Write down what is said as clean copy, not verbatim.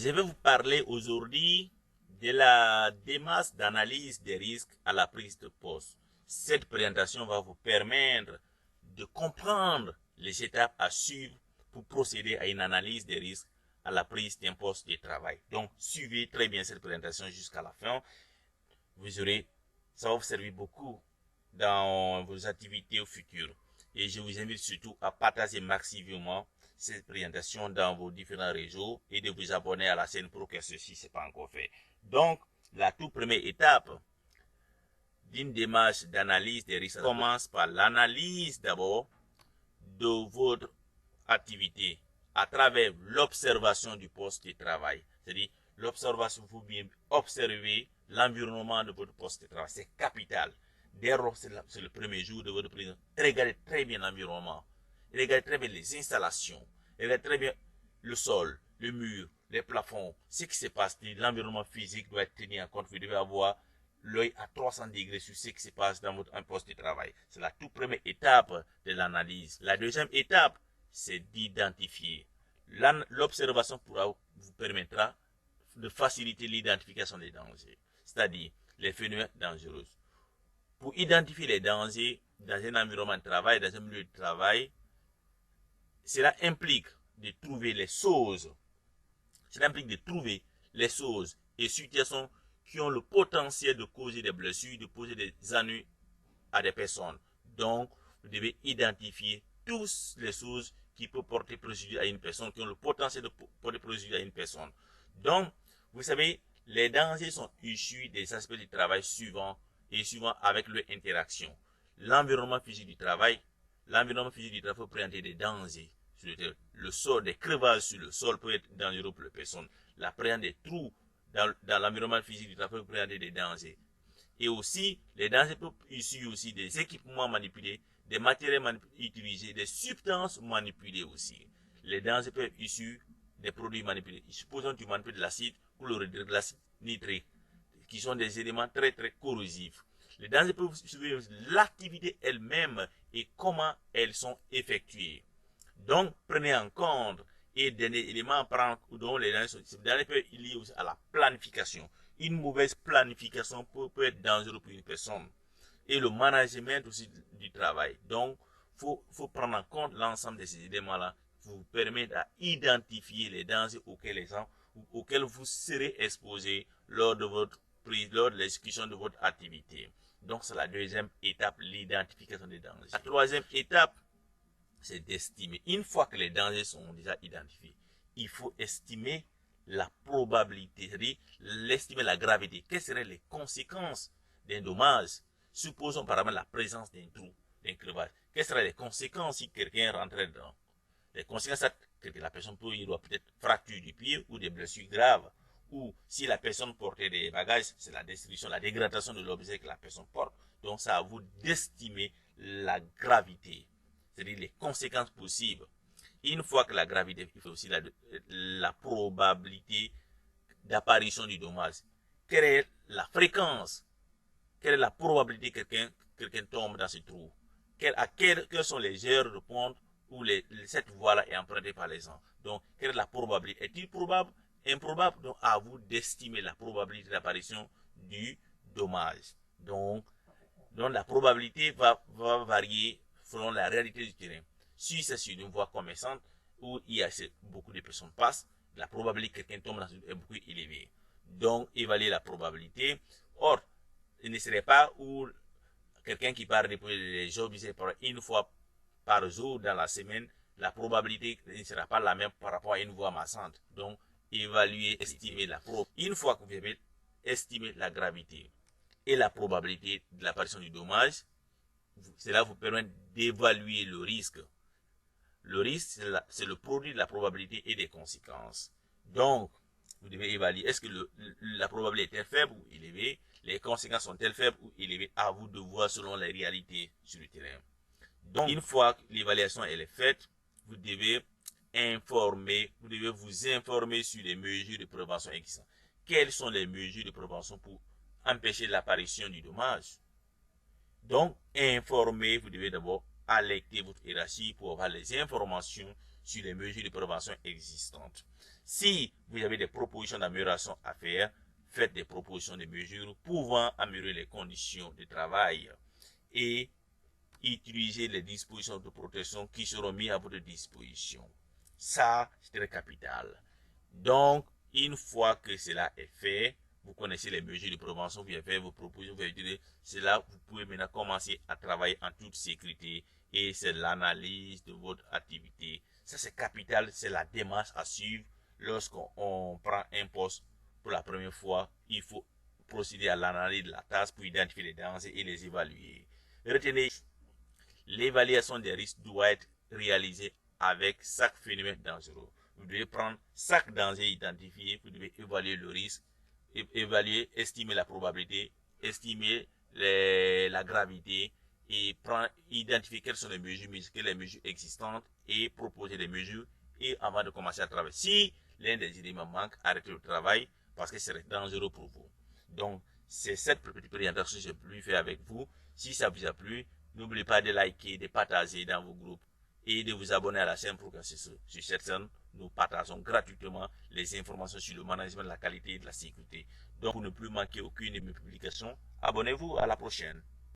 Je vais vous parler aujourd'hui de la démarche d'analyse des risques à la prise de poste. Cette présentation va vous permettre de comprendre les étapes à suivre pour procéder à une analyse des risques à la prise d'un poste de travail. Donc, suivez très bien cette présentation jusqu'à la fin. Ça va vous servir beaucoup dans vos activités au futur. Et je vous invite surtout à partager massivement cette présentation dans vos différents réseaux et de vous abonner à la chaîne pour que ceci n'est pas encore fait. Donc, la toute première étape d'une démarche d'analyse des risques commence par l'analyse d'abord de votre activité à travers l'observation du poste de travail. C'est-à-dire, l'observation, il faut bien observer l'environnement de votre poste de travail. C'est capital. Dès lors, c'est le premier jour de votre prison. Regardez très bien l'environnement. Regardez très bien les installations. Regardez très bien le sol, le mur, les plafonds. Ce qui se passe, l'environnement physique doit être tenu en compte. Vous devez avoir l'œil à 300 degrés sur ce qui se passe dans votre poste de travail. C'est la toute première étape de l'analyse. La deuxième étape, c'est d'identifier. L'observation vous permettra de faciliter l'identification des dangers, c'est-à-dire les phénomènes dangereux. Pour identifier les dangers dans un environnement de travail, dans un milieu de travail, cela implique de trouver les choses. Cela implique de trouver les choses et situations qui ont le potentiel de causer des blessures, de poser des ennuis à des personnes. Donc, vous devez identifier toutes les choses qui peuvent porter préjudice à une personne, qui ont le potentiel de porter préjudice à une personne. Donc, vous savez, les dangers sont issus des aspects du travail suivants et suivant avec leur interaction. L'environnement physique du travail peut présenter des dangers. Le sol, des crevasses sur le sol peut être dangereux pour les personnes. La présence des trous dans l'environnement physique du travail peut présenter des dangers. Et aussi, les dangers peuvent issus aussi des équipements manipulés, des matériels utilisés, des substances manipulées aussi. Les dangers peuvent issus des produits manipulés. Supposons que tu manipules de l'acide chlorhydrique, de l'acide nitrique, qui sont des éléments très très corrosifs. Les dangers peuvent suivre l'activité elle-même et comment elles sont effectuées. Donc, prenez en compte et des éléments à prendre dont les dangers peuvent être liés aussi à la planification. Une mauvaise planification peut être dangereuse pour une personne. Et le management aussi du travail. Donc, faut prendre en compte l'ensemble de ces éléments-là pour vous permettre d'identifier les dangers auxquels vous serez exposé lors de l'exécution de votre activité. Donc, c'est la deuxième étape, l'identification des dangers. La troisième étape, c'est d'estimer. Une fois que les dangers sont déjà identifiés, il faut estimer la probabilité, c'est-à-dire l'estimer la gravité. Quelles seraient les conséquences d'un dommage? Supposons par exemple la présence d'un trou, d'un crevasse. Quelles seraient les conséquences si quelqu'un rentrait dedans? Les conséquences, c'est que la personne peut y avoir peut-être fracture du pied ou des blessures graves. Ou si la personne portait des bagages, c'est la destruction, la dégradation de l'objet que la personne porte. Donc, c'est à vous d'estimer la gravité, c'est-à-dire les conséquences possibles. Une fois que la gravité, il faut aussi la probabilité d'apparition du dommage. Quelle est la fréquence? Quelle est la probabilité que quelqu'un tombe dans ce trou? Quelles sont les heures de ponte où cette voie-là est empruntée par les gens? Donc, quelle est la probabilité? Est-il probable? Improbable? Donc, à vous d'estimer la probabilité d'apparition du dommage. Donc la probabilité va varier selon la réalité du terrain. Si c'est sur une voie commerçante où beaucoup de personnes passent, la probabilité que quelqu'un tombe dans une est beaucoup élevée. Donc, évaluer la probabilité. Or, il ne serait pas où quelqu'un qui part déposer les jobs une fois par jour dans la semaine, la probabilité ne sera pas la même par rapport à une voie massante. Donc, évaluer, estimer la probabilité. Une fois que vous avez estimé la gravité et la probabilité de l'apparition du dommage, cela vous permet d'évaluer le risque. Le risque, c'est le produit de la probabilité et des conséquences. Donc, vous devez évaluer, est-ce que la probabilité est faible ou élevée? Les conséquences sont-elles faibles ou élevées? À vous de voir selon les réalités sur le terrain. Donc, une fois que l'évaluation est faite, vous devez vous informer sur les mesures de prévention existantes. Quelles sont les mesures de prévention pour empêcher l'apparition du dommage? Donc, vous devez d'abord alerter votre hiérarchie pour avoir les informations sur les mesures de prévention existantes. Si vous avez des propositions d'amélioration à faire, faites des propositions de mesures pouvant améliorer les conditions de travail et utilisez les dispositions de protection qui seront mises à votre disposition. Ça, c'est très capital. Donc, une fois que cela est fait, vous connaissez les mesures de prévention, vous avez fait vos propositions, vous avez dit, c'est là vous pouvez maintenant commencer à travailler en toute sécurité et c'est l'analyse de votre activité. Ça, c'est capital, c'est la démarche à suivre lorsqu'on prend un poste pour la première fois. Il faut procéder à l'analyse de la tasse pour identifier les dangers et les évaluer. Retenez, l'évaluation des risques doit être réalisée avec chaque phénomène dangereux. Vous devez prendre chaque danger identifié, vous devez évaluer le risque, évaluer, estimer la probabilité, estimer la gravité et identifier quelles sont les mesures existantes et proposer des mesures et avant de commencer à travailler. Si l'un des éléments manque, arrêtez le travail parce que ce serait dangereux pour vous. Donc, c'est cette petite présentation que j'ai pu faire avec vous. Si ça vous a plu, n'oubliez pas de liker, de partager dans vos groupes et de vous abonner à la chaîne pour que sur cette chaîne, nous partageons gratuitement les informations sur le management de la qualité et de la sécurité. Donc, pour ne plus manquer aucune de mes publications, abonnez-vous. À la prochaine.